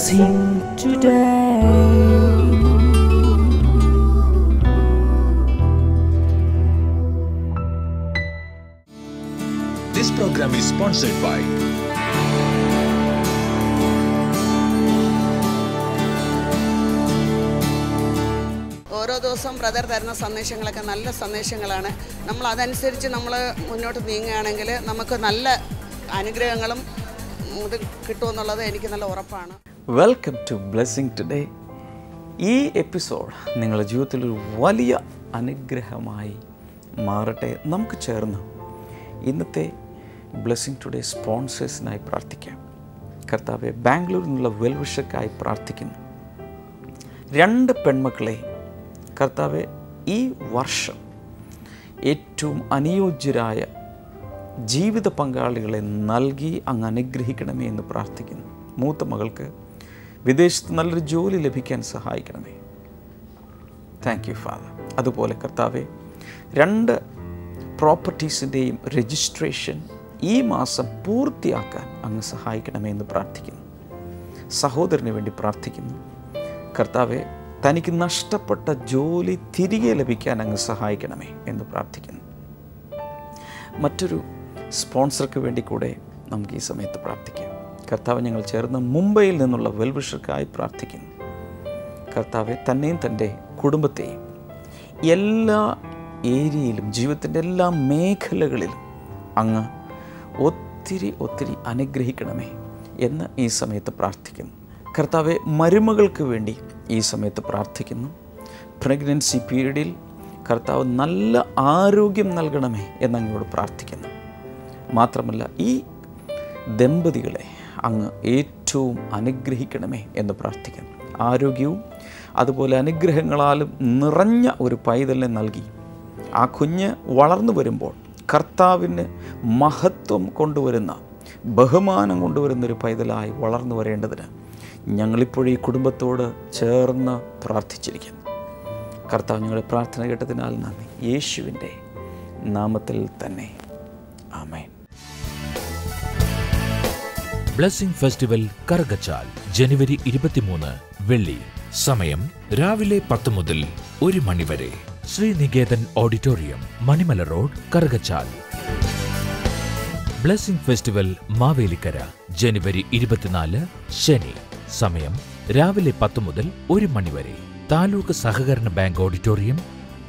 blessing today. This program is sponsored by ഓരോ ദിവസവും brother തരുന്ന സന്ദേശങ്ങളൊക്കെ നല്ല സന്ദേശങ്ങളാണ്. നമ്മൾ അതനുസരിച്ച് നമ്മൾ മുന്നോട്ട് നീങ്ങുകയാണെങ്കിൽ നമുക്ക് നല്ല അനുഗ്രഹങ്ങളും ഇത് കിട്ടുമെന്നുള്ളത് എനിക്ക് നല്ല ഉറപ്പാണ്. Welcome to blessing today. ഈ എപ്പിസോഡ് നിങ്ങളുടെ ജീവിതത്തിലൊരു വലിയ അനുഗ്രഹമായി മാറട്ടെ. നമുക്ക് ചേർന്ന് ഇന്നത്തെ ബ്ലെസ്സിങ് ടുഡേ സ്പോൺസേഴ്സിനായി പ്രാർത്ഥിക്കാം. കർത്താവെ, ബാംഗ്ലൂരിൽ നിന്നുള്ള വെൽവിഷക്കായി പ്രാർത്ഥിക്കുന്നു. 2 പെൺമക്കളെ കർത്താവെ ഈ വർഷം ഏറ്റവും അനുയോജ്യരായ ജീവിത പങ്കാളികളെ നൽകി അങ്ങ് അനുഗ്രഹിക്കണമേ എന്ന് പ്രാർത്ഥിക്കുന്നു. മൂത്ത മകൾക്ക് വിദേശത്ത് നല്ലൊരു ജോലി ലഭിക്കാൻ സഹായിക്കണമേ. Thank you father. അതുപോലെ കർത്താവെ 2 പ്രോപ്പർട്ടീസിൻ്റെയും രജിസ്ട്രേഷൻ ഈ മാസം പൂർത്തിയാക്കാൻ അങ്ങ് സഹായിക്കണമേ എന്ന് പ്രാർത്ഥിക്കുന്നു. സഹോദരന് വേണ്ടി പ്രാർത്ഥിക്കുന്നു. കർത്താവെ, തനിക്ക് നഷ്ടപ്പെട്ട ജോലി തിരികെ ലഭിക്കാൻ അങ്ങ് സഹായിക്കണമേ എന്ന് പ്രാർത്ഥിക്കുന്നു. മറ്റൊരു സ്പോൺസർക്ക് വേണ്ടി കൂടെ നമുക്ക് ഈ സമയത്ത് പ്രാർത്ഥിക്കാം. കർത്താവ്, ഞങ്ങൾ ചേർന്ന് മുംബൈയിൽ നിന്നുള്ള വെൽവിഷർക്കായി പ്രാർത്ഥിക്കുന്നു. കർത്താവെ, തന്നെയും തൻ്റെ കുടുംബത്തെയും എല്ലാ ഏരിയയിലും ജീവിതത്തിൻ്റെ എല്ലാ മേഖലകളിലും അങ്ങ് ഒത്തിരി അനുഗ്രഹിക്കണമേ എന്ന് ഈ സമയത്ത് പ്രാർത്ഥിക്കുന്നു. കർത്താവെ, മരുമകൾക്ക് വേണ്ടി ഈ സമയത്ത് പ്രാർത്ഥിക്കുന്നു. പ്രഗ്നൻസി പീരീഡിൽ കർത്താവ് നല്ല ആരോഗ്യം നൽകണമേ എന്നങ്ങോട് പ്രാർത്ഥിക്കുന്നു. മാത്രമല്ല, ഈ ദമ്പതികളെ അങ്ങ് ഏറ്റവും അനുഗ്രഹിക്കണമേ എന്ന് പ്രാർത്ഥിക്കുന്നു. ആരോഗ്യവും അതുപോലെ അനുഗ്രഹങ്ങളാലും നിറഞ്ഞ ഒരു പൈതലിനെ നൽകി ആ കുഞ്ഞ് വളർന്നു വരുമ്പോൾ കർത്താവിന് മഹത്വം കൊണ്ടുവരുന്ന, ബഹുമാനം കൊണ്ടുവരുന്നൊരു പൈതലായി വളർന്നു വരേണ്ടതിന് ഞങ്ങളിപ്പോഴീ കുടുംബത്തോട് ചേർന്ന് പ്രാർത്ഥിച്ചിരിക്കുന്നു. കർത്താവ്, ഞങ്ങളുടെ പ്രാർത്ഥന കേട്ടതിനാൽ നന്ദി. യേശുവിൻ്റെ നാമത്തിൽ തന്നെ ആമേൻ. ബ്ലെസ്സിംഗ് ഫെസ്റ്റിവൽ കറുകച്ചാൽ ജനുവരി 23 വെള്ളി. സമയം രാവിലെ 10 മുതൽ 1 മണി വരെ. Sreeniketan auditorium, Manimala road, Karukachal. Blessing festival Mavelikkara ജനുവരി 24 ശനി. സമയം രാവിലെ 10 മുതൽ 1 മണി വരെ. താലൂക്ക് സഹകരണ bank auditorium,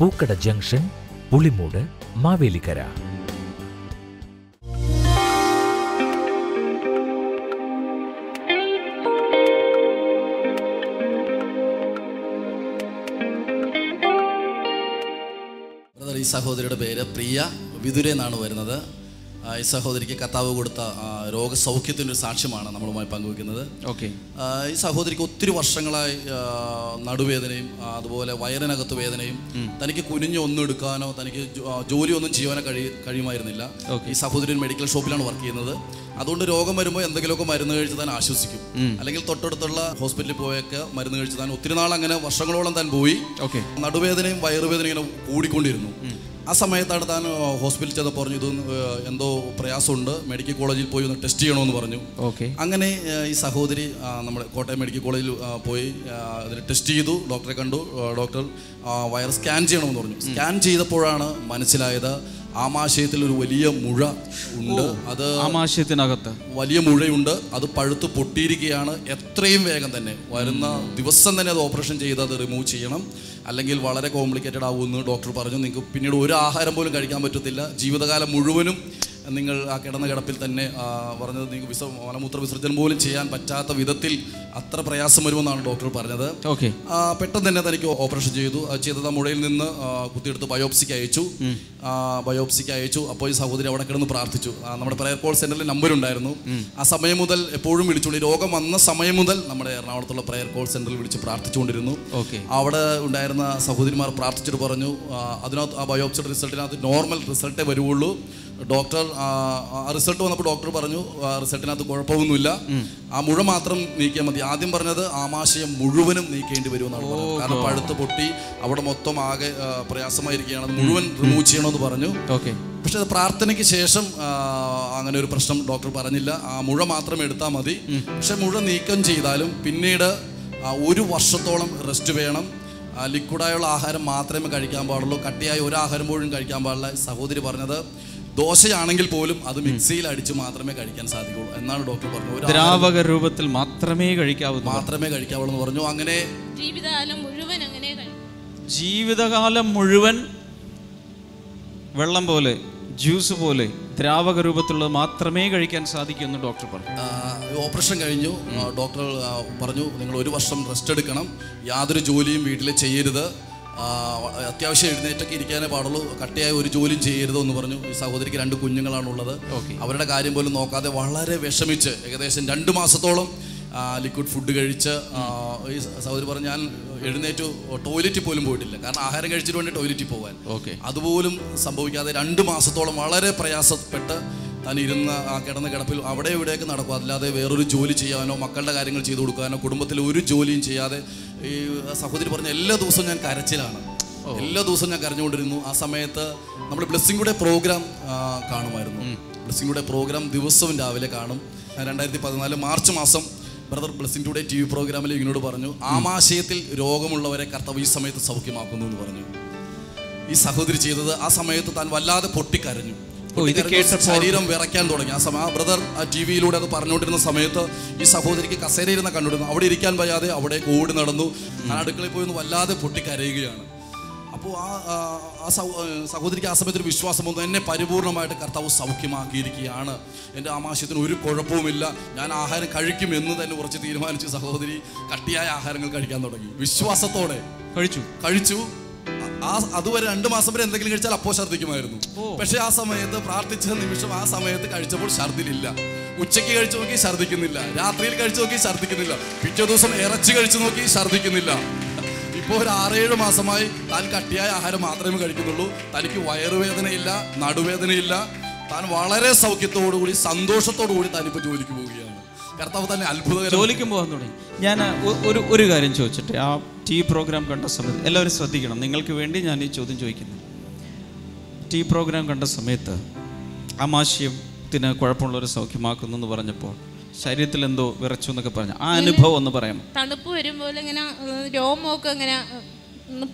Pookkada junction, Pulimoodu, Mavelikkara. ഈ സഹോദരിയുടെ പേര് പ്രിയ വിതുര എന്നാണ് വരുന്നത്. ഈ സഹോദരിക്ക് കർത്താവ് കൊടുത്ത രോഗസൗഖ്യത്തിൻ്റെ ഒരു സാക്ഷ്യമാണ് നമ്മളുമായി പങ്കുവയ്ക്കുന്നത്. ഓക്കെ. ഈ സഹോദരിക്ക് ഒത്തിരി വർഷങ്ങളായി നടുവേദനയും അതുപോലെ വയറിനകത്ത് വേദനയും, തനിക്ക് കുനിഞ്ഞ് ഒന്നും എടുക്കാനോ തനിക്ക് ജോലി ഒന്നും ചെയ്യാനോ കഴിയുമായിരുന്നില്ല. ഈ സഹോദരൻ മെഡിക്കൽ ഷോപ്പിലാണ് വർക്ക് ചെയ്യുന്നത്. അതുകൊണ്ട് രോഗം വരുമ്പോൾ എന്തെങ്കിലുമൊക്കെ മരുന്ന് കഴിച്ച് താൻ ആശ്വസിക്കും, അല്ലെങ്കിൽ തൊട്ടടുത്തുള്ള ഹോസ്പിറ്റലിൽ പോയൊക്കെ മരുന്ന് കഴിച്ച് താൻ ഒത്തിരി നാൾ അങ്ങനെ വർഷങ്ങളോളം താൻ പോയി. നടുവേദനയും വയറുവേദനയും ഇങ്ങനെ കൂടിക്കൊണ്ടിരുന്നു. ആ സമയത്താണ് താൻ ഹോസ്പിറ്റലിൽ ചെന്ന് പറഞ്ഞു, ഇത് എന്തോ പ്രയാസമുണ്ട്, മെഡിക്കൽ കോളേജിൽ പോയി ഒന്ന് ടെസ്റ്റ് ചെയ്യണമെന്ന് പറഞ്ഞു. അങ്ങനെ ഈ സഹോദരി നമ്മുടെ കോട്ടയം മെഡിക്കൽ കോളേജിൽ പോയി അതിന് ടെസ്റ്റ് ചെയ്തു. ഡോക്ടറെ കണ്ടു. ഡോക്ടർ വയർ സ്കാൻ ചെയ്യണമെന്ന് പറഞ്ഞു. സ്കാൻ ചെയ്തപ്പോഴാണ് മനസ്സിലായത് ആമാശയത്തിൽ ഒരു വലിയ മുഴ ഉണ്ട്. അത് ആമാശയത്തിനകത്ത് വലിയ മുഴയുണ്ട്. അത് പഴുത്ത് പൊട്ടിയിരിക്കുകയാണ്. എത്രയും വേഗം തന്നെ വരുന്ന ദിവസം തന്നെ അത് ഓപ്പറേഷൻ ചെയ്ത് അത് റിമൂവ് ചെയ്യണം, അല്ലെങ്കിൽ വളരെ കോംപ്ലിക്കേറ്റഡ് ആവുമെന്ന് ഡോക്ടർ പറഞ്ഞു. നിങ്ങൾക്ക് പിന്നീട് ഒരു ആഹാരം പോലും കഴിക്കാൻ പറ്റത്തില്ല. ജീവിതകാലം മുഴുവനും നിങ്ങൾ ആ കിടന്ന കിടപ്പിൽ തന്നെ പറഞ്ഞത് നിങ്ങൾക്ക് മലമൂത്ര വിസർജനം പോലും ചെയ്യാൻ പറ്റാത്ത വിധത്തിൽ അത്ര പ്രയാസം വരുമെന്നാണ് ഡോക്ടർ പറഞ്ഞത്. പെട്ടെന്ന് തന്നെ തനിക്ക് ഓപ്പറേഷൻ ചെയ്തു. ചെയ്തത് മുഴയിൽ നിന്ന് കുത്തിയെടുത്ത് ബയോപ്സിക്ക് അയച്ചു. അപ്പോൾ ഈ സഹോദരി അവിടെ കിടന്ന് പ്രാർത്ഥിച്ചു. നമ്മുടെ പ്രയർ കോൾ സെന്ററിൽ നമ്പർ ഉണ്ടായിരുന്നു. ആ സമയം മുതൽ എപ്പോഴും വിളിച്ചുകൊണ്ട്, രോഗം വന്ന സമയം മുതൽ നമ്മുടെ എറണാകുളത്തുള്ള പ്രയർ കോൾ സെന്ററിൽ വിളിച്ച് പ്രാർത്ഥിച്ചുകൊണ്ടിരുന്നു. അവിടെ ഉണ്ടായിരുന്ന സഹോദരിമാർ പ്രാർത്ഥിച്ചിട്ട് പറഞ്ഞു, അതിനകത്ത് ആ ബയോപ്സിയുടെ റിസൾട്ടിനകത്ത് നോർമൽ റിസൾട്ടേ വരുള്ളൂ, ഡോക്ടർ റിസൾട്ട് വന്നപ്പോൾ ഡോക്ടർ പറഞ്ഞു റിസൾട്ടിനകത്ത് കുഴപ്പമൊന്നുമില്ല, ആ മുഴ മാത്രം നീക്കിയാൽ മതി. ആദ്യം പറഞ്ഞത് ആമാശയം മുഴുവനും നീക്കേണ്ടി വരുമെന്നാണ് പറഞ്ഞത്. കാരണം പഴുത്ത് പൊട്ടി അവിടെ മൊത്തം ആകെ പ്രയാസമായിരിക്കുകയാണ്, അത് മുഴുവൻ റിമൂവ് ചെയ്യണമെന്ന് പറഞ്ഞു. പക്ഷെ അത് പ്രാർത്ഥനയ്ക്ക് ശേഷം അങ്ങനെ ഒരു പ്രശ്നം ഡോക്ടർ പറഞ്ഞില്ല, ആ മുഴ മാത്രം എടുത്താൽ മതി. പക്ഷെ മുഴ നീക്കം ചെയ്താലും പിന്നീട് 1 വർഷത്തോളം റെസ്റ്റ് വേണം, ലിക്വിഡായുള്ള ആഹാരം മാത്രമേ കഴിക്കാൻ പാടുള്ളൂ, കട്ടിയായ ഒരു ആഹാരം പോലും കഴിക്കാൻ പാടില്ല. സഹോദരി പറഞ്ഞത് ദോശയാണെങ്കിൽ പോലും അത് മിക്സിയിൽ അടിച്ച് മാത്രമേ കഴിക്കാൻ സാധിക്കുള്ളൂ എന്നാണ് ഡോക്ടർ പറഞ്ഞത്. ദ്രാവക രൂപത്തിൽ മാത്രമേ കഴിക്കാവൂ എന്ന് പറഞ്ഞു. അങ്ങനെ ജീവിതകാലം മുഴുവൻ വെള്ളം പോലെ, ജ്യൂസ് പോലെ ദ്രാവക രൂപത്തിലുള്ളത് മാത്രമേ കഴിക്കാൻ സാധിക്കുമെന്ന് ഡോക്ടർ പറഞ്ഞു. ഓപ്പറേഷൻ കഴിഞ്ഞു. ഡോക്ടർ പറഞ്ഞു നിങ്ങൾ 1 വർഷം റെസ്റ്റ് എടുക്കണം, യാതൊരു ജോലിയും വീട്ടിൽ ചെയ്യരുത്, അത്യാവശ്യം എഴുന്നേറ്റൊക്കെ ഇരിക്കാനേ പാടുള്ളൂ, കട്ടിയായ ഒരു ജോലിയും ചെയ്യരുതെന്ന് പറഞ്ഞു. ഈ സഹോദരിക്ക് 2 കുഞ്ഞുങ്ങളാണുള്ളത്. അവരുടെ കാര്യം പോലും നോക്കാതെ വളരെ വിഷമിച്ച് ഏകദേശം 2 മാസത്തോളം ലിക്വിഡ് ഫുഡ് കഴിച്ച് ഈ സഹോദരി പറഞ്ഞു ഞാൻ എഴുന്നേറ്റ് ടോയ്ലറ്റിൽ പോലും പോയിട്ടില്ല, കാരണം ആഹാരം കഴിച്ചിട്ട് വേണ്ടി ടോയ്ലറ്റിൽ പോകാൻ. അതുപോലും സംഭവിക്കാതെ 2 മാസത്തോളം വളരെ പ്രയാസപ്പെട്ട് താൻ ഇരുന്ന ആ കിടന്ന കിടപ്പിൽ അവിടെ ഇവിടെയൊക്കെ നടക്കും, അല്ലാതെ വേറൊരു ജോലി ചെയ്യാനോ മക്കളുടെ കാര്യങ്ങൾ ചെയ്തു കൊടുക്കാനോ കുടുംബത്തിൽ ഒരു ജോലിയും ചെയ്യാതെ ഈ സഹോദരി പറഞ്ഞ എല്ലാ ദിവസവും ഞാൻ കരച്ചിലാണ്, എല്ലാ ദിവസവും ഞാൻ കരഞ്ഞുകൊണ്ടിരുന്നു. ആ സമയത്ത് നമ്മൾ ബ്ലെസ്സിംഗ് ടുഡേ പ്രോഗ്രാം കാണുമായിരുന്നു. ബ്ലെസ്സിംഗ് ടുഡേ പ്രോഗ്രാം ദിവസവും രാവിലെ കാണും. 2014 മാർച്ച് മാസം ബ്രദർ ബ്ലെസ്സിംഗ് ടുഡേ TV പ്രോഗ്രാമിൽ ഇങ്ങനോട് പറഞ്ഞു ആമാശയത്തിൽ രോഗമുള്ളവരെ കർത്താവ് ഈ സമയത്ത് സൗഖ്യമാക്കുന്നു എന്ന് പറഞ്ഞു. ഈ സഹോദരി ചെയ്തത് ആ സമയത്ത് താൻ വല്ലാതെ പൊട്ടിക്കരഞ്ഞു, ശരീരം വിറയ്ക്കാൻ തുടങ്ങി. ആ സമയം ആ ബ്രദർ ആ TV-യിലൂടെ അത് പറഞ്ഞുകൊണ്ടിരുന്ന സമയത്ത് ഈ സഹോദരിക്ക് കസേരയിരുന്ന കണ്ടുകൊണ്ടിരുന്നു, അവിടെ ഇരിക്കാൻ വയ്യാതെ അവിടെ ഓടി നടന്നു, ഞാൻ അടുക്കളയിൽ പോയി വല്ലാതെ പൊട്ടിക്കരയുകയാണ്. അപ്പോൾ ആ സഹോദരിക്ക് ആ സമയത്തൊരു വിശ്വാസം വന്നു, എന്നെ പരിപൂർണമായിട്ട് കർത്താവ് സൗഖ്യമാക്കിയിരിക്കുകയാണ്, എൻ്റെ ആമാശയത്തിന് ഒരു കുഴപ്പവുമില്ല, ഞാൻ ആഹാരം കഴിക്കും എന്ന് തന്നെ ഉറച്ച് തീരുമാനിച്ചു. സഹോദരി കട്ടിയായ ആഹാരങ്ങൾ കഴിക്കാൻ തുടങ്ങി, വിശ്വാസത്തോടെ കഴിച്ചു. അതുവരെ 2 മാസം വരെ എന്തെങ്കിലും കഴിച്ചാൽ അപ്പോൾ ഛർദ്ദിക്കുമായിരുന്നു. പക്ഷെ ആ സമയത്ത് പ്രാർത്ഥിച്ച നിമിഷം ആ സമയത്ത് കഴിച്ചപ്പോൾ ഛർദ്ദിലില്ല. ഉച്ചയ്ക്ക് കഴിച്ചു നോക്കി ഛർദ്ദിക്കുന്നില്ല, രാത്രിയിൽ കഴിച്ചു നോക്കി ഛർദ്ദിക്കുന്നില്ല, പിറ്റേ ദിവസം ഇറച്ചി കഴിച്ചു നോക്കി ഛർദ്ദിക്കുന്നില്ല. ഇപ്പോൾ ഒരു 6-7 മാസമായി താൻ കട്ടിയായ ആഹാരം മാത്രമേ കഴിക്കുന്നുള്ളൂ, തനിക്ക് വയറുവേദനയില്ല, നടുവേദനയില്ല, താൻ വളരെ സൗഖ്യത്തോടുകൂടി സന്തോഷത്തോടുകൂടി താനിപ്പോൾ ജോലിക്ക് പോവുകയാണ്. കർത്താവ് തന്നെ അത്ഭുതം ജോലിക്ക് പോകാൻ തുടങ്ങി. ഞാൻ ഒരു കാര്യം ചോദിച്ചിട്ട്, ആ TV പ്രോഗ്രാം കണ്ട സമയത്ത് എല്ലാവരും ശ്രദ്ധിക്കണം, നിങ്ങൾക്ക് വേണ്ടി ഞാൻ ഈ ചോദ്യം ചോദിക്കുന്നു. TV പ്രോഗ്രാം കണ്ട സമയത്ത് ആമാശയത്തിന് കുഴപ്പമുള്ളവർ സൗഖ്യമാക്കുന്നു എന്ന് പറഞ്ഞപ്പോൾ ശരീരത്തിൽ എന്തോ വിറച്ചു എന്നൊക്കെ പറഞ്ഞു, ആ അനുഭവം ഒന്ന് പറയാമോ? തണുപ്പ് വരുമ്പോൾ ഇങ്ങനെ രോമമൊക്കെ ഇങ്ങനെ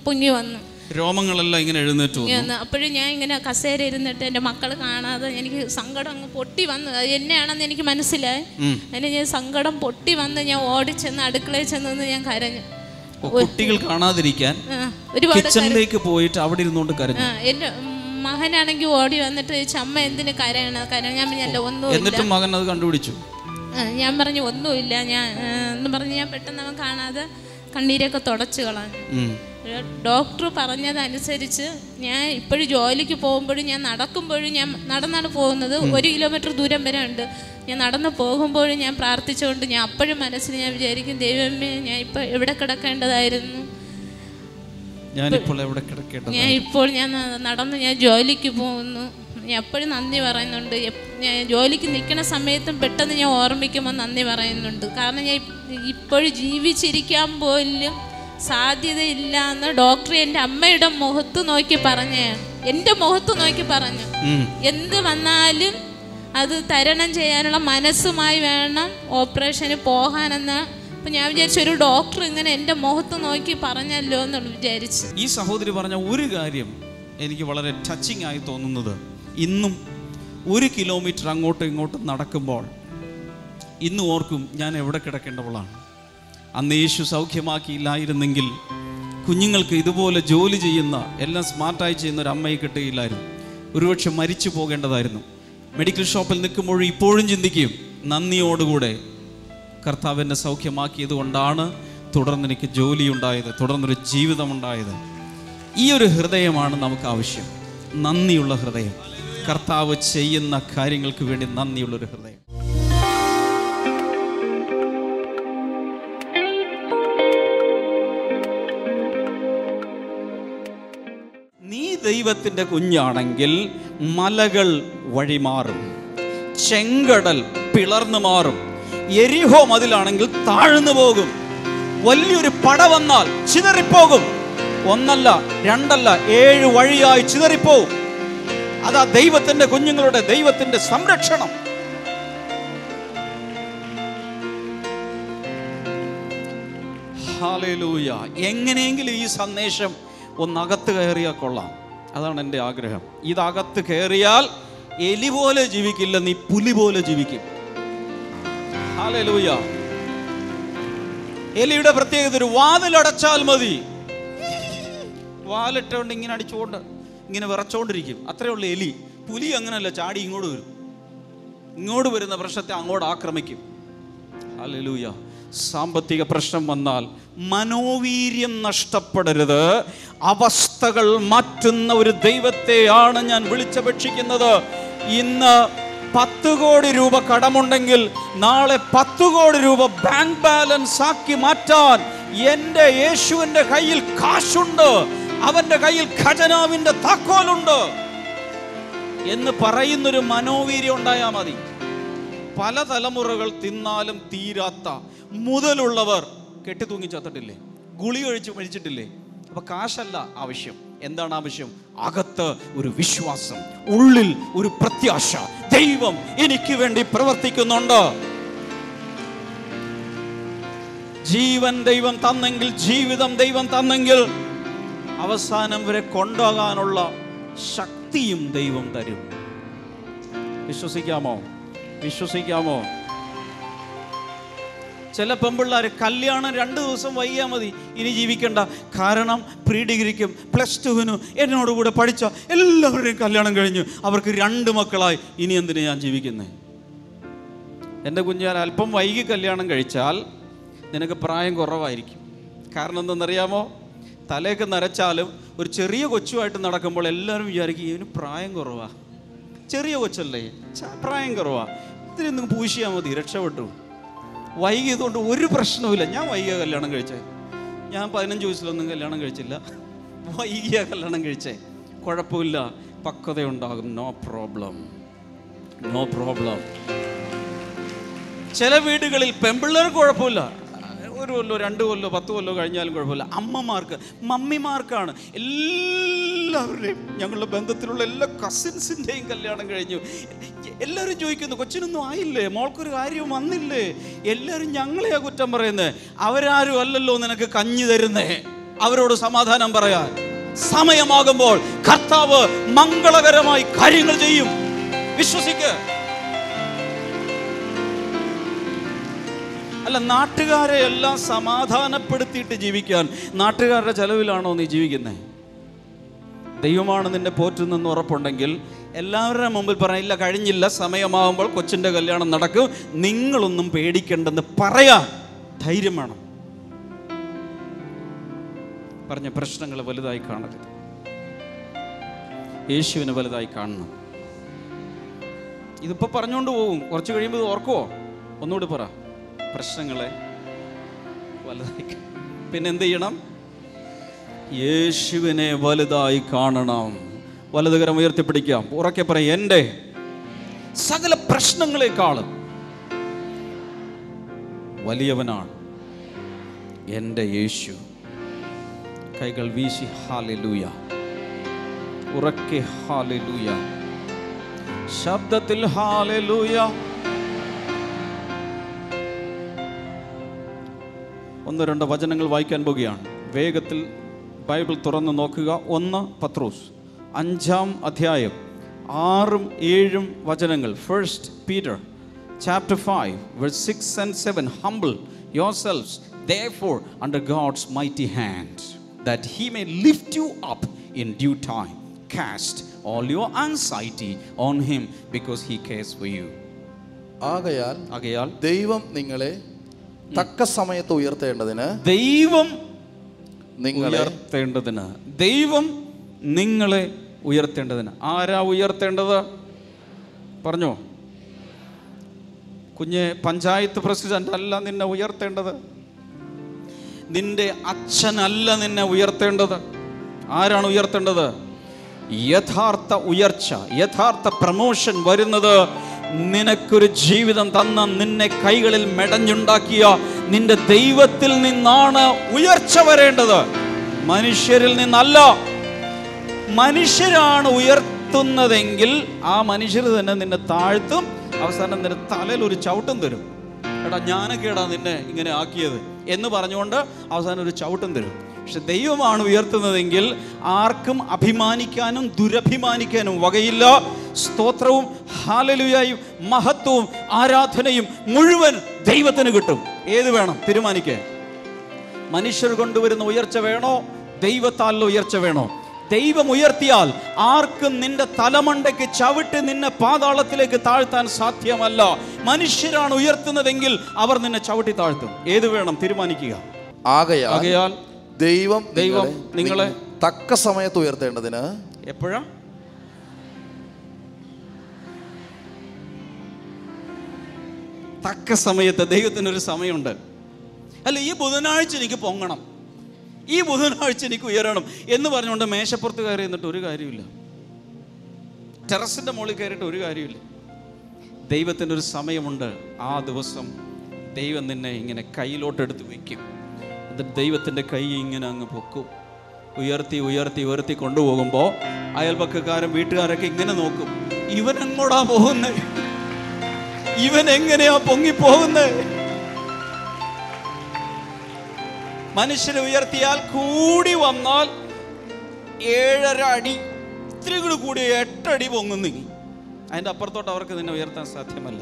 പൊങ്ങി വന്നു, രോമങ്ങളെല്ലാം ഇങ്ങനെ എഴുന്നേറ്റ് വന്നു. അപ്പോഴും ഞാൻ ഇങ്ങനെ കസേര ഇരുന്നിട്ട് എൻ്റെ മക്കൾ കാണാതെ എനിക്ക് സങ്കടം അങ്ങ് പൊട്ടി വന്നു. അത് എന്നെയാണെന്ന് എനിക്ക് മനസ്സിലായി. അതിന് ഞാൻ സങ്കടം പൊട്ടി വന്ന് ഞാൻ ഓടിച്ചെന്ന് അടുക്കളയിൽ ചെന്ന് ഞാൻ കരഞ്ഞു. കുട്ടികൾ കാണാതിരിക്കാൻ കിച്ചണിലേക്ക് പോയിട്ട് അവിടെ ഇരുന്നുകൊണ്ട് കരഞ്ഞു. എൻ്റെ മകനാണെങ്കിൽ ഓടി വന്നിട്ട് അമ്മ എന്തിനു കരയണം? ഞാൻ പറഞ്ഞല്ല ഒന്നുമില്ല. എന്നിട്ടും മകൻ അത് കണ്ടുപിടിച്ചു. ഞാൻ പറഞ്ഞു ഒന്നുമില്ല ഞാൻ എന്ന് പറഞ്ഞ് ഞാൻ പെട്ടെന്ന് അവൻ കാണാതെ കണ്ണീരൊക്കെ തുടച്ചു കളഞ്ഞു. ഡോക്ടർ പറഞ്ഞതനുസരിച്ച് ഞാൻ ഇപ്പോഴും ജോലിക്ക് പോകുമ്പോഴും ഞാൻ നടക്കുമ്പോഴും ഞാൻ നടന്നാണ് പോകുന്നത്, 1 കിലോമീറ്റർ ദൂരം വരെ ഉണ്ട്. ഞാൻ നടന്നു പോകുമ്പോഴും ഞാൻ പ്രാർത്ഥിച്ചുകൊണ്ട് ഞാൻ അപ്പോഴും മനസ്സിൽ ഞാൻ വിചാരിക്കും, ദൈവമേ ഞാൻ ഇപ്പോൾ എവിടെ കിടക്കേണ്ടതായിരുന്നു, ഞാൻ ഇപ്പോൾ ഞാൻ നടന്ന് ഞാൻ ജോലിക്ക് പോകുന്നു. ഞാൻ എപ്പോഴും നന്ദി പറയുന്നുണ്ട്. ഞാൻ ജോലിക്ക് നിൽക്കുന്ന സമയത്തും പെട്ടെന്ന് ഞാൻ ഓർമ്മിക്കുമ്പോൾ നന്ദി പറയുന്നുണ്ട്. കാരണം ഞാൻ ഇപ്പോഴും ജീവിച്ചിരിക്കാൻ പോലും സാധ്യതയില്ല എന്ന് ഡോക്ടർ എൻ്റെ അമ്മയുടെ മുഖത്ത് നോക്കി പറഞ്ഞേ, എൻ്റെ മുഖത്ത് നോക്കി പറഞ്ഞു, എന്ത് വന്നാലും അത് തരണം ചെയ്യാനുള്ള മനസ്സുമായി വേണം ഓപ്പറേഷന് പോകാനെന്ന്. അപ്പം ഞാൻ വിചാരിച്ചു ഒരു ഡോക്ടർ ഇങ്ങനെ എൻ്റെ മുഖത്ത് നോക്കി പറഞ്ഞല്ലോ എന്ന് വിചാരിച്ചു. ഈ സഹോദരി പറഞ്ഞ ഒരു കാര്യം എനിക്ക് വളരെ ടച്ചിങ് ആയി തോന്നുന്നത്, ഇന്നും 1 കിലോമീറ്റർ അങ്ങോട്ടും ഇങ്ങോട്ടും നടക്കുമ്പോൾ ഇന്ന് ഓർക്കും ഞാൻ എവിടെ കിടക്കേണ്ടവളാണ്. അന്ന് യേശു സൗഖ്യമാക്കിയില്ലായിരുന്നെങ്കിൽ കുഞ്ഞുങ്ങൾക്ക് ഇതുപോലെ ജോലി ചെയ്യുന്ന, എല്ലാം സ്മാർട്ടായി ചെയ്യുന്ന ഒരു അമ്മയെ കിട്ടുകയില്ലായിരുന്നു. ഒരുപക്ഷെ മരിച്ചു പോകേണ്ടതായിരുന്നു. മെഡിക്കൽ ഷോപ്പിൽ നിൽക്കുമ്പോഴും ഇപ്പോഴും ചിന്തിക്കും, നന്ദിയോടുകൂടെ കർത്താവ് എന്നെ സൗഖ്യമാക്കിയത് കൊണ്ടാണ് തുടർന്ന് എനിക്ക് ജോലിയുണ്ടായത്, തുടർന്നൊരു ജീവിതമുണ്ടായത്. ഈ ഒരു ഹൃദയമാണ് നമുക്ക് ആവശ്യം, നന്ദിയുള്ള ഹൃദയം. കർത്താവ് ചെയ്യുന്ന കാര്യങ്ങൾക്ക് വേണ്ടി നന്ദിയുള്ളൊരു ഹൃദയം. നീ ദൈവത്തിൻ്റെ കുഞ്ഞാണെങ്കിൽ മലകൾ വഴിമാറും, ചെങ്കടൽ പിളർന്നു മാറും, യെരിഹോ മതിലാണെങ്കിൽ താഴ്ന്നു പോകും, വലിയൊരു പട വന്നാൽ ചിതറിപ്പോകും. ഒന്നല്ല രണ്ടല്ല 7 വഴിയായി ചിതറിപ്പോകും. അതാ ദൈവത്തിന്റെ കുഞ്ഞുങ്ങളുടെ ദൈവത്തിന്റെ സംരക്ഷണം. ഹല്ലേലൂയ. എങ്ങനെയെങ്കിലും ഈ സന്ദേശം ഒന്നകത്ത് കയറിയാൽ കൊള്ളാം. അതാണ് എൻ്റെ ആഗ്രഹം. ഇതകത്ത് കയറിയാൽ എലി പോലെ ജീവിക്കില്ല, നീ പുലി പോലെ ജീവിക്കും. ഹല്ലേലൂയ. എലിയുടെ പ്രത്യേകത ഒരു വാതിലടച്ചാൽ മതി, വാലിട്ടുകൊണ്ട് ഇങ്ങനെ അടിച്ചുകൊണ്ട് ഇങ്ങനെ വിറച്ചോണ്ടിരിക്കും. അത്രേ ഉള്ളൂ എലി. പുലി അങ്ങനല്ല, ചാടി ഇങ്ങോട്ട് വരും. ഇങ്ങോട്ട് വരുന്ന പ്രശ്നത്തെ അങ്ങോട്ട് ആക്രമിക്കും. ഹല്ലേലൂയ. സാമ്പത്തിക പ്രശ്നം വന്നാൽ മനോവീര്യം നഷ്ടപ്പെടരുത്. അവസ്ഥകൾ മാറ്റുന്ന ഒരു ദൈവത്തെയാണ് ഞാൻ വിളിച്ചപേക്ഷിക്കുന്നത്. ഇന്ന് 10 കോടി രൂപ കടമുണ്ടെങ്കിൽ നാളെ 10 കോടി രൂപ ബാങ്ക് ബാലൻസ് ആക്കി മാറ്റാൻ എൻ്റെ യേശുവിൻ്റെ കയ്യിൽ കാശുണ്ട്, അവൻ്റെ കയ്യിൽ ഖജനാവിൻ്റെ താക്കോലുണ്ട് എന്ന് പറയുന്നൊരു മനോവീര്യം ഉണ്ടായാൽ മതി. പല തലമുറകൾ തിന്നാലും തീരാത്ത മുതലുള്ളവർ കെട്ടിത്തൂങ്ങി ചത്തിട്ടില്ലേ? ഗുളി കഴിച്ച് മരിച്ചിട്ടില്ലേ? അപ്പൊ കാശല്ല ആവശ്യം. എന്താണ് ആവശ്യം? അകത്ത് ഒരു വിശ്വാസം, ഉള്ളിൽ ഒരു പ്രത്യാശ. ദൈവം എനിക്ക് വേണ്ടി പ്രവർത്തിക്കുന്നുണ്ട്. ജീവൻ ദൈവം തന്നെങ്കിൽ, ജീവിതം ദൈവം തന്നെങ്കിൽ അവസാനം വരെ കൊണ്ടുപോകാനുള്ള ശക്തിയും ദൈവം തരും. വിശ്വസിക്കാമോ? വിശ്വസിക്കാമോ? ചില പെമ്പിള്ളേർ കല്യാണം 2 ദിവസം വൈകിയാൽ മതി, ഇനി ജീവിക്കണ്ട. കാരണം പ്രീ ഡിഗ്രിക്കും +2-നും എന്നോടുകൂടെ പഠിച്ച എല്ലാവരുടെയും കല്യാണം കഴിഞ്ഞു, അവർക്ക് 2 മക്കളായി. ഇനി എന്തിനാ ഞാൻ ജീവിക്കുന്നത്? എൻ്റെ കുഞ്ഞാൽ അല്പം വൈകി കല്യാണം കഴിച്ചാൽ നിനക്ക് പ്രായം കുറവായിരിക്കും. കാരണം എന്തെന്നറിയാമോ? തലയൊക്കെ നരച്ചാലും ഒരു ചെറിയ കൊച്ചുമായിട്ട് നടക്കുമ്പോൾ എല്ലാവരും വിചാരിക്കും ഇവന് പ്രായം കുറവാ, ചെറിയ കൊച്ചല്ലേ, പ്രായം കുറവാ, ഇതിനൊന്നും പൂശിയാൽ മതി, രക്ഷപ്പെട്ടു. വൈകിയതുകൊണ്ട് ഒരു പ്രശ്നവുമില്ല. ഞാൻ വൈകിയ കല്യാണം കഴിച്ചേ, ഞാൻ 15 വയസ്സിലൊന്നും കല്യാണം കഴിച്ചില്ല, വൈകിയ കല്യാണം കഴിച്ചേ. കുഴപ്പമില്ല, പക്വതയുണ്ടാകും. No problem, no problem. ചില വീടുകളിൽ പെൺപിള്ളേർക്ക് കുഴപ്പമില്ല, 1 കൊല്ലോ 2 കൊല്ലോ 10 കൊല്ലോ കഴിഞ്ഞാലും കുഴപ്പമില്ല. അമ്മമാർക്ക്, മമ്മിമാർക്കാണ്. എല്ലാവരുടെയും, ഞങ്ങളുടെ ബന്ധത്തിലുള്ള എല്ലാ കസിൻസിൻ്റെയും കല്യാണം കഴിഞ്ഞു. എല്ലാവരും ചോദിക്കുന്നു കൊച്ചിനൊന്നും ആയില്ലേ, മോൾക്കൊരു കാര്യം വന്നില്ലേ? എല്ലാവരും ഞങ്ങളെയാ കുറ്റം പറയുന്നത്. അവരാരും അല്ലല്ലോ നിനക്ക് കഞ്ഞി തരുന്നേ. അവരോട് സമാധാനം പറയാൻ സമയമാകുമ്പോൾ കർത്താവ് മംഗളകരമായി കാര്യങ്ങൾ ചെയ്യും. വിശ്വസിക്ക്. അല്ല, നാട്ടുകാരെ എല്ലാം സമാധാനപ്പെടുത്തിയിട്ട് ജീവിക്കാൻ നാട്ടുകാരുടെ ചെലവിലാണോ നീ ജീവിക്കുന്നത്? ദൈവമാണ് നിന്നെ പോറ്റുന്നെന്ന് ഉറപ്പുണ്ടെങ്കിൽ എല്ലാവരുടെ മുമ്പിൽ പറയില്ല, കഴിഞ്ഞില്ല, സമയമാകുമ്പോൾ കൊച്ചിൻ്റെ കല്യാണം നടക്കും, നിങ്ങളൊന്നും പേടിക്കണ്ടെന്ന് പറയാൻ ധൈര്യം വേണം. പറഞ്ഞ പ്രശ്നങ്ങൾ വലുതായി കാണരുത്, യേശുവിനെ വലുതായി കാണണം. ഇതിപ്പോൾ പറഞ്ഞുകൊണ്ട് പോകും, കുറച്ച് കഴിയുമ്പോൾ ഇത് ഓർക്കുമോ? ഒന്നുകൂടി പറ. പ്രശ്നങ്ങളെ വലുതായി. പിന്നെ എന്ത് ചെയ്യണം? യേശുവിനെ വലുതായി കാണണം. വലതുകരം ഉയർത്തിപ്പിടിക്കാം, ഉറക്കെ പറയാം, എൻ്റെ സകല പ്രശ്നങ്ങളെക്കാളും വലിയവനാണ് എൻ്റെ യേശു. കൈകൾ വീശി ഹല്ലേലൂയ, ഉറക്കെ ഹല്ലേലൂയ, ശബ്ദത്തിൽ ഹല്ലേലൂയ. 1-2 വചനങ്ങൾ വായിക്കാൻ പോകുകയാണ്. വേഗത്തിൽ ബൈബിൾ തുറന്ന് നോക്കുക. 1 പത്രോസ് 5-ാം അധ്യായം 6-7 വചനങ്ങൾ. 1 Peter chapter 5 verse 6 and 7. Humble yourselves therefore under God's mighty hand, that he may lift you up in due time. Cast all your anxiety on him because he cares for you. ആകയാൽ ദൈവം നിങ്ങളെ തക്ക സമയത്ത് ഉയർത്തേണ്ടതിന്, ദൈവം നിങ്ങളെ ഉയർത്തേണ്ടതിന്. ആരാ ഉയർത്തേണ്ടത്? പറഞ്ഞോ കുഞ്ഞെ. പഞ്ചായത്ത് പ്രസിഡന്റ് അല്ല നിന്നെ ഉയർത്തേണ്ടത്, നിന്റെ അച്ഛനല്ല നിന്നെ ഉയർത്തേണ്ടത്. ആരാണ് ഉയർത്തേണ്ടത്? യഥാർത്ഥ ഉയർച്ച, യഥാർത്ഥ പ്രമോഷൻ വരുന്നത് നിനക്കൊരു ജീവിതം തന്ന, നിന്നെ കൈകളിൽ മെടഞ്ഞുണ്ടാക്കിയ നിന്റെ ദൈവത്തിൽ നിന്നാണ് ഉയർച്ച വരേണ്ടത്, മനുഷ്യരിൽ നിന്നല്ല. മനുഷ്യരാണ് ഉയർത്തുന്നതെങ്കിൽ ആ മനുഷ്യർ തന്നെ നിന്നെ താഴ്ത്തും, അവസാനം നിന്റെ തലയിൽ ഒരു ചവിട്ടും തരും. എടാ ഞാനൊക്കെടാ നിന്നെ ഇങ്ങനെ ആക്കിയത് എന്ന് പറഞ്ഞുകൊണ്ട് അവസാനം ഒരു ചവിട്ടും തരും. പക്ഷെ ദൈവമാണ് ഉയർത്തുന്നതെങ്കിൽ ആർക്കും അഭിമാനിക്കാനും ദുരഭിമാനിക്കാനും വകയില്ല. സ്തോത്രവും ഹല്ലേലൂയയും മഹത്വവും ആരാധനയും മുഴുവൻ ദൈവത്തിന് കിട്ടും. ഏത് വേണം തീരുമാനിക്കേ. മനുഷ്യർ കൊണ്ടുവരുന്ന ഉയർച്ച വേണോ, ദൈവത്താലുള്ള ഉയർച്ച വേണോ? ദൈവം ഉയർത്തിയാൽ ആർക്കും നിന്റെ തലമണ്ടയ്ക്ക് ചവിട്ടി നിന്നെ പാതാളത്തിലേക്ക് താഴ്ത്താൻ സാധ്യമല്ല. മനുഷ്യരാണ് ഉയർത്തുന്നതെങ്കിൽ അവർ നിന്നെ ചവിട്ടി താഴ്ത്തും. ഏത് വേണം തീരുമാനിക്കുക. ആകയാൽ ദൈവം നിങ്ങളെ തക്ക സമയത്ത് ഉയർത്തേണ്ടതിന് എപ്പോഴാ? തക്ക സമയത്ത്. ദൈവത്തിനൊരു സമയമുണ്ട്. അല്ല, ഈ ബുധനാഴ്ച എനിക്ക് പൊങ്ങണം, ഈ ബുധനാഴ്ച എനിക്ക് ഉയരണം എന്ന് പറഞ്ഞുകൊണ്ട് മേശപ്പുറത്ത് കയറി എന്നിട്ട് ഒരു കാര്യമില്ല, ടെറസിൻ്റെ മുകളിൽ കയറിയിട്ട് ഒരു കാര്യമില്ല. ദൈവത്തിൻ്റെ ഒരു സമയമുണ്ട്. ആ ദിവസം ദൈവം നിന്നെ ഇങ്ങനെ കയ്യിലോട്ടെടുത്ത് വയ്ക്കും. എന്നിട്ട് ദൈവത്തിൻ്റെ കൈ ഇങ്ങനെ അങ്ങ് പൊക്കും. ഉയർത്തി ഉയർത്തി ഉയർത്തി കൊണ്ടുപോകുമ്പോൾ അയൽപക്കക്കാരും വീട്ടുകാരൊക്കെ ഇങ്ങനെ നോക്കും, ഇവൻ എങ്ങോടാ പോകുന്നത്, ഇവൻ എങ്ങനെയാ പൊങ്ങിപ്പോകുന്നത്. മനുഷ്യരെ ഉയർത്തിയാൽ കൂടി വന്നാൽ 7.5 അടി, ഇത്തിരി കൂടി കൂടി 8 അടി പൊങ്ങുന്നു. അതിൻ്റെ അപ്പുറത്തോട്ട് അവർക്ക് നിന്നെ ഉയർത്താൻ സാധ്യമല്ല.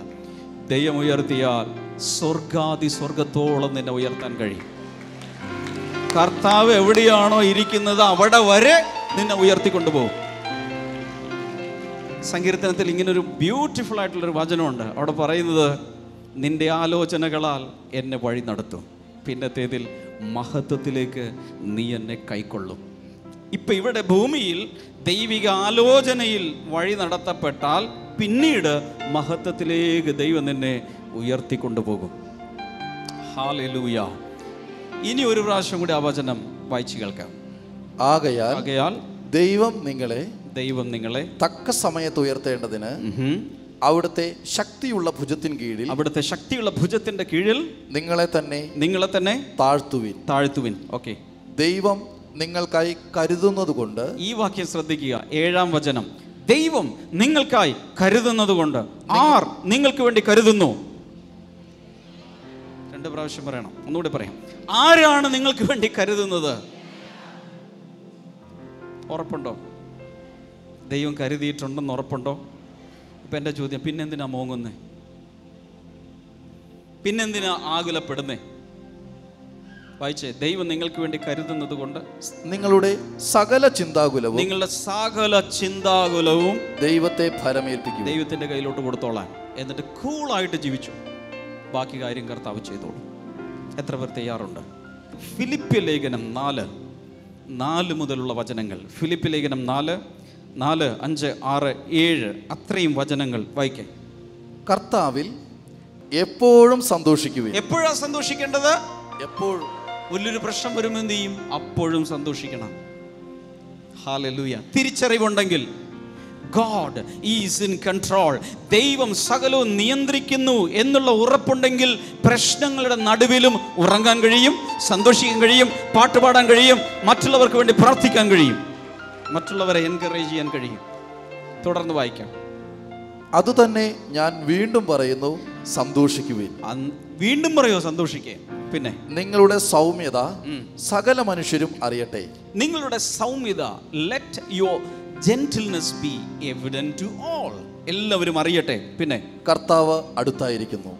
ദൈവം ഉയർത്തിയാൽ സ്വർഗാദി സ്വർഗത്തോളം നിന്നെ ഉയർത്താൻ കഴിയും. കർത്താവ് എവിടെയാണോ ഇരിക്കുന്നത് അവിടെ വരെ നിന്നെ ഉയർത്തിക്കൊണ്ടുപോകും. സങ്കീർത്തനത്തിൽ ഇങ്ങനൊരു ബ്യൂട്ടിഫുൾ ആയിട്ടുള്ളൊരു വചനമുണ്ട്. അവിടെ പറയുന്നത്, നിന്റെ ആലോചനകളാൽ എന്നെ വഴി നടത്തും, പിന്നത്തേതിൽ മഹത്വത്തിലേക്ക് നീ എന്നെ കൈക്കൊള്ളും. ഇപ്പം ഇവിടെ ഭൂമിയിൽ ദൈവിക ആലോചനയിൽ വഴി നടത്തപ്പെട്ടാൽ പിന്നീട് മഹത്വത്തിലേക്ക് ദൈവം നിന്നെ ഉയർത്തിക്കൊണ്ടുപോകും. ഹല്ലേലൂയ. ഇനി ഒരു പ്രാവശ്യം കൂടി ആ വചനം വായിച്ചു കേൾക്കാം. ആകയാൽ ദൈവം നിങ്ങളെ തക്ക സമയത്ത് ഉയർത്തേണ്ടതിന് അവിടുത്തെ ശക്തിയുള്ള ഭുജത്തിന്റെ കീഴിൽ നിങ്ങളെ തന്നെ താഴ്ത്തുവിൻ. ഓക്കെ. ദൈവം നിങ്ങൾക്കായി കരുതുന്നത് കൊണ്ട്. ഈ വാക്യം ശ്രദ്ധിക്കുക. 7-ാം വചനം, ദൈവം നിങ്ങൾക്കായി കരുതുന്നത് കൊണ്ട്. ആർ നിങ്ങൾക്ക് വേണ്ടി കരുതുന്നു? 2 പ്രാവശ്യം പറയണം, ഒന്നുകൂടി പറയാം. ആരാണ് നിങ്ങൾക്ക് വേണ്ടി കരുതുന്നത്? ഉറപ്പുണ്ടോ? ദൈവം കരുതിയിട്ടുണ്ടെന്ന് ഉറപ്പുണ്ടോ? ഇപ്പം എൻ്റെ ചോദ്യം, പിന്നെന്തിനാ മോങ്ങുന്നേ? പിന്നെന്തിനാ ആകുലപ്പെടുന്നേ? വായിച്ചേ. ദൈവം നിങ്ങൾക്ക് വേണ്ടി കരുതുന്നത് കൊണ്ട് നിങ്ങളുടെ സകല ചിന്താകുലവും ദൈവത്തെ ഭരമേൽപ്പിക്കും. ദൈവത്തിൻ്റെ കയ്യിലോട്ട് കൊടുത്തോളാൻ. എന്നിട്ട് കൂളായിട്ട് ജീവിച്ചു. ബാക്കി കാര്യം കർത്താവ് ചെയ്തോളൂ. എത്ര പേർ തയ്യാറുണ്ട്? ഫിലിപ്പിയ ലേഖനം 4 മുതലുള്ള വചനങ്ങൾ. ഫിലിപ്പിയ ലേഖനം 4, 5, 6, 7 അത്രയും വചനങ്ങൾ വായിക്കാം. കർത്താവിൽ എപ്പോഴും സന്തോഷിക്കുവിൻ. എപ്പോഴാണ് സന്തോഷിക്കേണ്ടത്? എപ്പോഴും. വലിയൊരു പ്രശ്നം വരുമ്പോൾ എന്ത് ചെയ്യും? അപ്പോഴും സന്തോഷിക്കണം. Hallelujah. തിരിച്ചറിവുണ്ടെങ്കിൽ God is in control, ദൈവം സകലവും നിയന്ത്രിക്കുന്നു എന്നുള്ള ഉറപ്പുണ്ടെങ്കിൽ പ്രശ്നങ്ങളുടെ നടുവിലും ഉറങ്ങാൻ കഴിയും, സന്തോഷിക്കാൻ കഴിയും, പാട്ടുപാടാൻ കഴിയും, മറ്റുള്ളവർക്ക് വേണ്ടി പ്രാർത്ഥിക്കാൻ കഴിയും, മറ്റുള്ളവരെ എൻകറേജ് ചെയ്യാൻ കഴിയും. തുടർന്ന് വായിക്കാം. അതുതന്നെ ഞാൻ വീണ്ടും പറയുന്നു, സന്തോഷിക്കുവിൻ. വീണ്ടും പറയോ? സന്തോഷിക്കേ. പിന്നെ നിങ്ങളുടെ സൗമ്യത സകല മനുഷ്യരും അറിയട്ടെ. നിങ്ങളുടെ സൗമ്യത, let your gentleness be evident to all. എല്ലാവരും അറിയട്ടെ. പിന്നെ കർത്താവ് അടുത്തായിരിക്കുന്നു.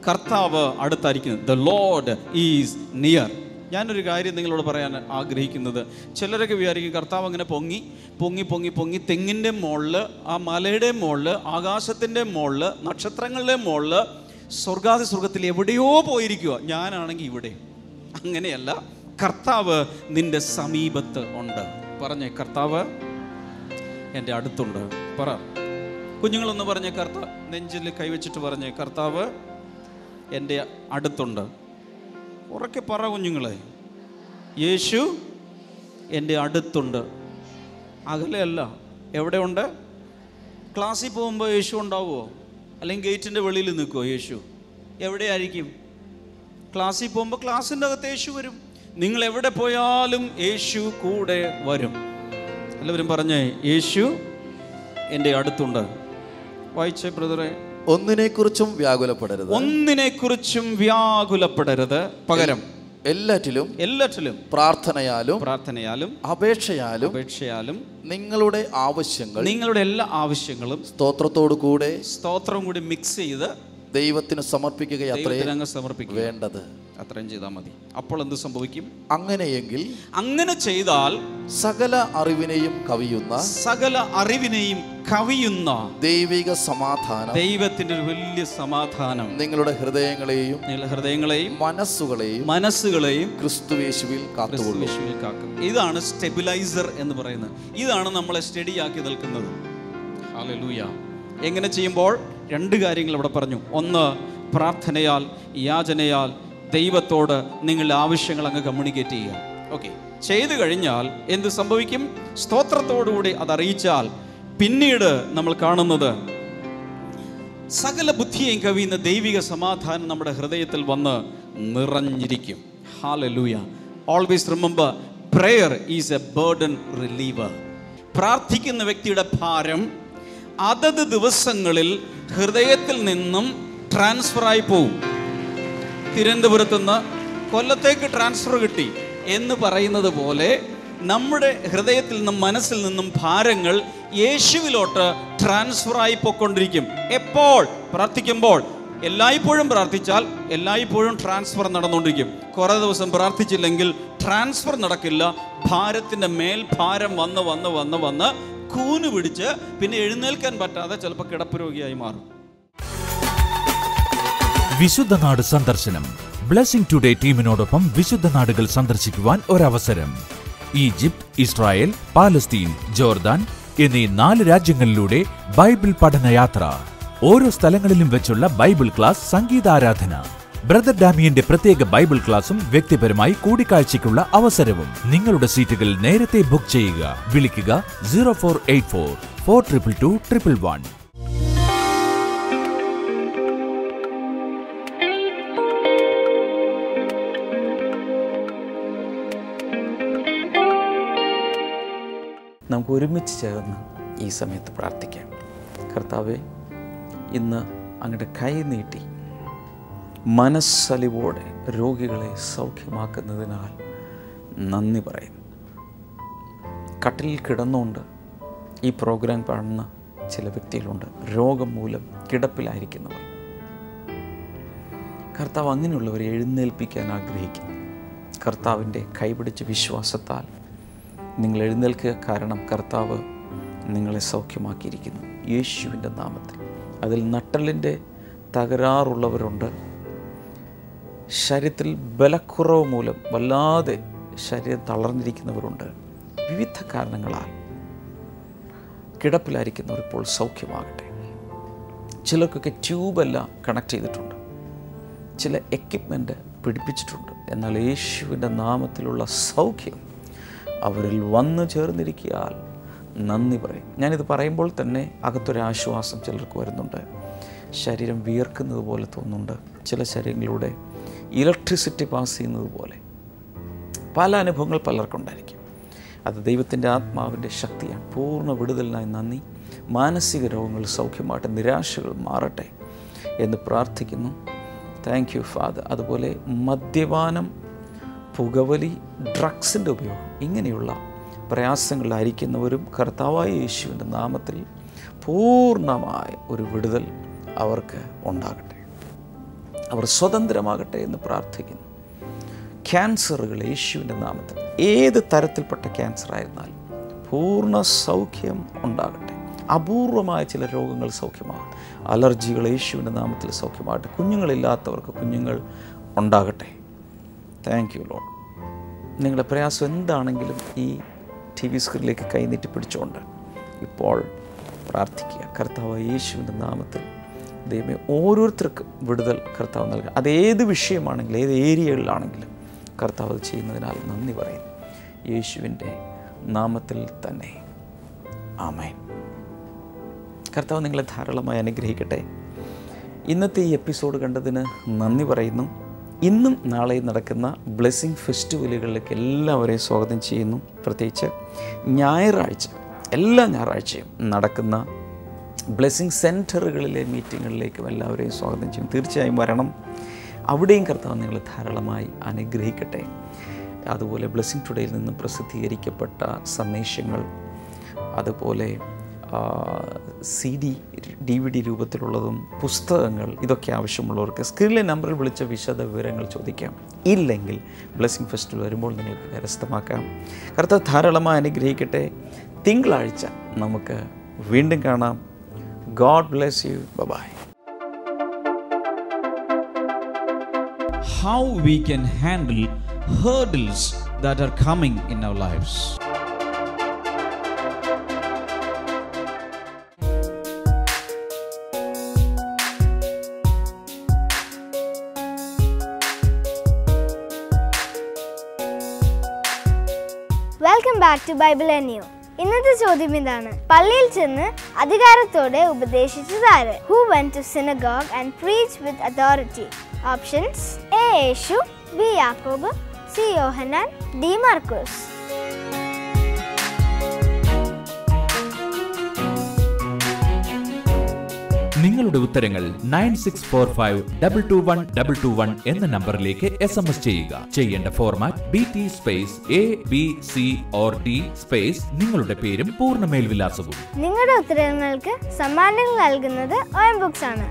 The Lord is near. ഞാനൊരു കാര്യം നിങ്ങളോട് പറയാൻ ആഗ്രഹിക്കുന്നത്, ചിലരൊക്കെ വിചാരിക്കും കർത്താവ് അങ്ങനെ പൊങ്ങി പൊങ്ങി പൊങ്ങി പൊങ്ങി തെങ്ങിൻ്റെ മുകളിൽ, ആ മലയുടെ മുകളിൽ, ആകാശത്തിൻ്റെ മുകളിൽ, നക്ഷത്രങ്ങളുടെ മുകളിൽ, സ്വർഗാദി സ്വർഗത്തിൽ എവിടെയോ പോയിരിക്കുക. ഞാനാണെങ്കിൽ ഇവിടെ. അങ്ങനെയല്ല. കർത്താവ് നിന്റെ സമീപത്ത് ഉണ്ട്. പറഞ്ഞേ, കർത്താവ് എൻ്റെ അടുത്തുണ്ട്. പറ. കുഞ്ഞുങ്ങളൊന്ന് പറഞ്ഞേ, കർത്താവ്. നെഞ്ചിൽ കൈവച്ചിട്ട് പറഞ്ഞേ, കർത്താവ് എൻ്റെ അടുത്തുണ്ട്. ഉറക്കെ പറ കുഞ്ഞുങ്ങളെ. യേശു എൻ്റെ അടുത്തുണ്ട്. അകലെയല്ല, എവിടെയുണ്ട്? ക്ലാസ്സിൽ പോകുമ്പോൾ യേശു ഉണ്ടാവുമോ? അല്ലെങ്കിൽ ഗേറ്റിൻ്റെ വെളിയിൽ നിൽക്കുമോ യേശു? എവിടെയായിരിക്കും? ക്ലാസ്സിൽ പോകുമ്പോൾ ക്ലാസ്സിൻ്റെ അകത്ത് യേശു വരും. നിങ്ങൾ എവിടെ പോയാലും യേശു കൂടെ വരും. എല്ലാവരും പറഞ്ഞേ, യേശു എൻ്റെ അടുത്തുണ്ട്. വായിച്ചേ ബ്രദറെ. ഒന്നിനെക്കുറിച്ചും വ്യാകുലപ്പെടരുത്. ഒന്നിനെക്കുറിച്ചും വ്യാകുലപ്പെടരുത്. പകരം എല്ലാറ്റിലും പ്രാർത്ഥനയാലും അപേക്ഷയാലും നിങ്ങളുടെ എല്ലാ ആവശ്യങ്ങളും സ്തോത്രം കൂടി മിക്സ് ചെയ്ത് ദൈവത്തിന് സമർപ്പിക്കുക വേണ്ടത്. അത്രയും ചെയ്താൽ മതി. അപ്പോൾ എന്ത് സംഭവിക്കും? അങ്ങനെ ചെയ്താൽ സകല അറിവിനെയും കവിയുന്ന ദൈവത്തിന്റെ ഒരു വലിയ സമാധാനം നിങ്ങളുടെ ഹൃദയങ്ങളെയും മനസ്സുകളെയും ക്രിസ്തുയേശുവിൽ കാക്കും. ഇതാണ് സ്റ്റെബിലൈസർ എന്ന് പറയുന്നത്. ഇതാണ് നമ്മളെ സ്റ്റഡിയാക്കി നിൽക്കുന്നത്. ഹല്ലേലൂയ. എങ്ങനെ ചെയ്യുമ്പോൾ? 2 കാര്യങ്ങൾ ഇവിടെ പറഞ്ഞു. ഒന്ന്, പ്രാർത്ഥനയാൽ യാചനയാൽ ദൈവത്തോട് നിങ്ങളുടെ ആവശ്യങ്ങൾ അങ്ങ് കമ്മ്യൂണിക്കേറ്റ് ചെയ്യുക. ഓക്കെ, ചെയ്തു കഴിഞ്ഞാൽ എന്ത് സംഭവിക്കും? സ്തോത്രത്തോടുകൂടി അതറിയിച്ചാൽ പിന്നീട് നമ്മൾ കാണുന്നത് സകല ബുദ്ധിയെയും കവിയുന്ന ദൈവിക സമാധാനം നമ്മുടെ ഹൃദയത്തിൽ വന്ന് നിറഞ്ഞിരിക്കും. ഹല്ലേലൂയ. Always remember, prayer is a burden reliever. പ്രാർത്ഥിക്കുന്ന വ്യക്തിയുടെ ഭാരം അതത് ദിവസങ്ങളിൽ ഹൃദയത്തിൽ നിന്നും ട്രാൻസ്ഫറായി പോവും. തിരുവനന്തപുരത്തുനിന്ന് കൊല്ലത്തേക്ക് ട്രാൻസ്ഫർ കിട്ടി എന്ന് പറയുന്നത് പോലെ നമ്മുടെ ഹൃദയത്തിൽ നിന്നും മനസ്സിൽ നിന്നും ഭാരങ്ങൾ യേശുവിലോട്ട് ട്രാൻസ്ഫറായി പോയിക്കൊണ്ടിരിക്കും. എപ്പോൾ? പ്രാർത്ഥിക്കുമ്പോൾ. എല്ലായ്പ്പോഴും പ്രാർത്ഥിച്ചാൽ എല്ലായ്പ്പോഴും ട്രാൻസ്ഫർ നടന്നുകൊണ്ടിരിക്കും. കുറേ ദിവസം പ്രാർത്ഥിച്ചില്ലെങ്കിൽ ട്രാൻസ്ഫർ നടക്കില്ല. ഭാരത്തിൻ്റെ മേൽ ഭാരം വന്ന് വന്ന് വന്ന് വന്ന് കൂന് പിടിച്ച് പിന്നെ എഴുന്നേൽക്കാൻ പറ്റാതെ ചിലപ്പോൾ കിടപ്പ് രോഗിയായി മാറും. വിശുദ്ധ നാട് സന്ദർശനം. ബ്ലെസ്സിംഗ് ടുഡേ ടീമിനോടൊപ്പം വിശുദ്ധ നാടുകൾ സന്ദർശിക്കുവാൻ ഒരവസരം. ഈജിപ്ത്, ഇസ്രായേൽ, പാലസ്തീൻ, ജോർദാൻ എന്നീ 4 രാജ്യങ്ങളിലൂടെ ബൈബിൾ പഠനയാത്ര. ഓരോ സ്ഥലങ്ങളിലും വെച്ചുള്ള ബൈബിൾ ക്ലാസ്, സംഗീതാരാധന, ബ്രദർ ഡാമിയന്റെ പ്രത്യേക ബൈബിൾ ക്ലാസും വ്യക്തിപരമായി കൂടിക്കാഴ്ചയ്ക്കുള്ള അവസരവും. നിങ്ങളുടെ സീറ്റുകൾ നേരത്തെ ബുക്ക് ചെയ്യുക. വിളിക്കുക 0484 422 111. നമുക്ക് ഒരുമിച്ച് ചേർന്ന് ഈ സമയത്ത് പ്രാർത്ഥിക്കാം. കർത്താവേ, ഇന്ന് അങ്ങയുടെ കൈ നീട്ടി മനസ്സലിവോടെ രോഗികളെ സൗഖ്യമാക്കുന്നതിനാൽ നന്ദി പറയുന്നു. കട്ടിലിൽ കിടന്നുകൊണ്ട് ഈ പ്രോഗ്രാം കാണുന്ന ചില വ്യക്തികളുണ്ട്, രോഗം മൂലം കിടപ്പിലായിരിക്കുന്നവർ. കർത്താവ് അങ്ങനെയുള്ളവരെ എഴുന്നേൽപ്പിക്കാൻ ആഗ്രഹിക്കുന്നു. കർത്താവിൻ്റെ കൈപിടിച്ച വിശ്വാസത്താൽ നിങ്ങൾ എഴുന്നേൽക്കുക. കാരണം കർത്താവ് നിങ്ങളെ സൗഖ്യമാക്കിയിരിക്കുന്നു യേശുവിൻ്റെ നാമത്തിൽ. അതിൽ നട്ടലിൻ്റെ തകരാറുള്ളവരുണ്ട്. ശരീരത്തിൽ ബലക്കുറവ് മൂലം വല്ലാതെ ശരീരം തളർന്നിരിക്കുന്നവരുണ്ട്. വിവിധ കാരണങ്ങളാൽ കിടപ്പിലായിരിക്കുന്നവർ ഇപ്പോൾ സൗഖ്യമാകട്ടെ. ചിലർക്കൊക്കെ ട്യൂബെല്ലാം കണക്ട് ചെയ്തിട്ടുണ്ട്, ചില എക്യുപ്മെൻറ്റ് പിടിപ്പിച്ചിട്ടുണ്ട്. എന്നാൽ യേശുവിൻ്റെ നാമത്തിലുള്ള സൗഖ്യം അവരിൽ വന്നു ചേർന്നിരിക്കിയാൽ നന്ദി പറയും. ഞാനിത് പറയുമ്പോൾ തന്നെ അകത്തൊരാശ്വാസം ചിലർക്ക് വരുന്നുണ്ട്. ശരീരം വിയർക്കുന്നത് പോലെ തോന്നുന്നുണ്ട്. ചില ശരീരങ്ങളിലൂടെ ഇലക്ട്രിസിറ്റി പാസ് ചെയ്യുന്നത് പോലെ പല അനുഭവങ്ങൾ പലർക്കുണ്ടായിരിക്കും. അത് ദൈവത്തിൻ്റെ ആത്മാവിൻ്റെ ശക്തിയാണ്. പൂർണ്ണ വിടുതലിനായി നന്ദി. മാനസിക രോഗങ്ങൾ സൗഖ്യമാകട്ടെ, നിരാശകൾ മാറട്ടെ എന്ന് പ്രാർത്ഥിക്കുന്നു. Thank you father. അതുപോലെ മദ്യപാനം, പുകവലി, ഡ്രഗ്സിൻ്റെ ഉപയോഗം, ഇങ്ങനെയുള്ള പ്രയാസങ്ങളിലായിരിക്കുന്നവരും കർത്താവായ യേശുവിൻ്റെ നാമത്തിൽ പൂർണ്ണമായ ഒരു വിടുതൽ അവർക്ക് ഉണ്ടാകട്ടെ. അവർ സ്വതന്ത്രമാകട്ടെ എന്ന് പ്രാർത്ഥിക്കുന്നു. ക്യാൻസറുകൾ യേശുവിൻ്റെ നാമത്തിൽ, ഏത് തരത്തിൽപ്പെട്ട ക്യാൻസർ ആയിരുന്നാലും പൂർണ്ണ സൗഖ്യം ഉണ്ടാകട്ടെ. അപൂർവമായ ചില രോഗങ്ങൾ സൗഖ്യമാകും. അലർജികൾ യേശുവിൻ്റെ നാമത്തിൽ സൗഖ്യമാകട്ടെ. കുഞ്ഞുങ്ങളില്ലാത്തവർക്ക് കുഞ്ഞുങ്ങൾ ഉണ്ടാകട്ടെ. Thank you Lord. നിങ്ങളുടെ പ്രയാസം എന്താണെങ്കിലും ഈ TV സ്ക്രീനിലേക്ക് കൈനീട്ടി പിടിച്ചുകൊണ്ട് ഇപ്പോൾ പ്രാർത്ഥിക്കുക. കർത്താവ് യേശുവിൻ്റെ നാമത്തിൽ ദൈവമേ, ഓരോരുത്തർക്കും വിടുതൽ കർത്താവ് നൽകുക. അതേത് വിഷയമാണെങ്കിലും ഏത് ഏരിയകളിലാണെങ്കിലും കർത്താവ് അത് ചെയ്യുന്നതിനാൽ നന്ദി പറയുന്നു. യേശുവിൻ്റെ നാമത്തിൽ തന്നെ ആമേൻ. കർത്താവ് നിങ്ങളെ ധാരാളമായി അനുഗ്രഹിക്കട്ടെ. ഇന്നത്തെ ഈ എപ്പിസോഡ് കണ്ടതിന് നന്ദി പറയുന്നു. ഇന്നും നാളെയും നടക്കുന്ന ബ്ലെസ്സിങ് ഫെസ്റ്റിവലുകളിലേക്ക് എല്ലാവരെയും സ്വാഗതം ചെയ്യുന്നു. പ്രത്യേകിച്ച് ഞായറാഴ്ച, എല്ലാ ഞായറാഴ്ചയും നടക്കുന്ന ബ്ലെസ്സിങ് സെൻറ്ററുകളിലെ മീറ്റിങ്ങുകളിലേക്കും എല്ലാവരെയും സ്വാഗതം ചെയ്യും. തീർച്ചയായും വരണം. അവിടെയും കർത്താവ് നിങ്ങളെ ധാരാളമായി അനുഗ്രഹിക്കട്ടെ. അതുപോലെ ബ്ലെസ്സിങ് ടുഡേയിൽ നിന്നും പ്രസിദ്ധീകരിക്കപ്പെട്ട സന്ദേശങ്ങൾ, അതുപോലെ CD, DVD രൂപത്തിലുള്ളതും പുസ്തകങ്ങൾ, ഇതൊക്കെ ആവശ്യമുള്ളവർക്ക് സ്ക്രീനിലെ നമ്പറിൽ വിളിച്ച വിശദ വിവരങ്ങൾ ചോദിക്കാം. ഇല്ലെങ്കിൽ ബ്ലെസ്സിങ് ഫെസ്റ്റിവൽ വരുമ്പോൾ നിങ്ങൾക്ക് കരസ്ഥമാക്കാം. കർത്താവ് ധാരാളമായി അനുഗ്രഹിക്കട്ടെ. തിങ്കളാഴ്ച നമുക്ക് വീണ്ടും കാണാം. God bless you. Bye-bye. How we can handle hurdles that are coming in our lives. Welcome back to Bible and you. ഇന്നത്തെ ചോദ്യം ഇതാണ്: പള്ളിയിൽ ചെന്ന് അധികാരത്തോടെ ഉപദേശിച്ചതാര്? Who went to synagogue and preached with authority? Options: A. Yeshu, B. യാക്കോബ്, C. യോഹന്നാൻ, D. Markose. നിങ്ങളുടെ ഉത്തരങ്ങൾ 9645221221 എന്ന നമ്പറിലേക്ക് SMS ചെയ്യുക. ചെയ്യേണ്ട format BT space ABC or D space നിങ്ങളുടെ പേരും പൂർണ്ണ മേൽവിലാസവും. നിങ്ങളുടെ ഉത്തരങ്ങൾക്ക് സമ്മാനങ്ങൾ നൽകുന്നത് OM ബുക്സ് ആണ്.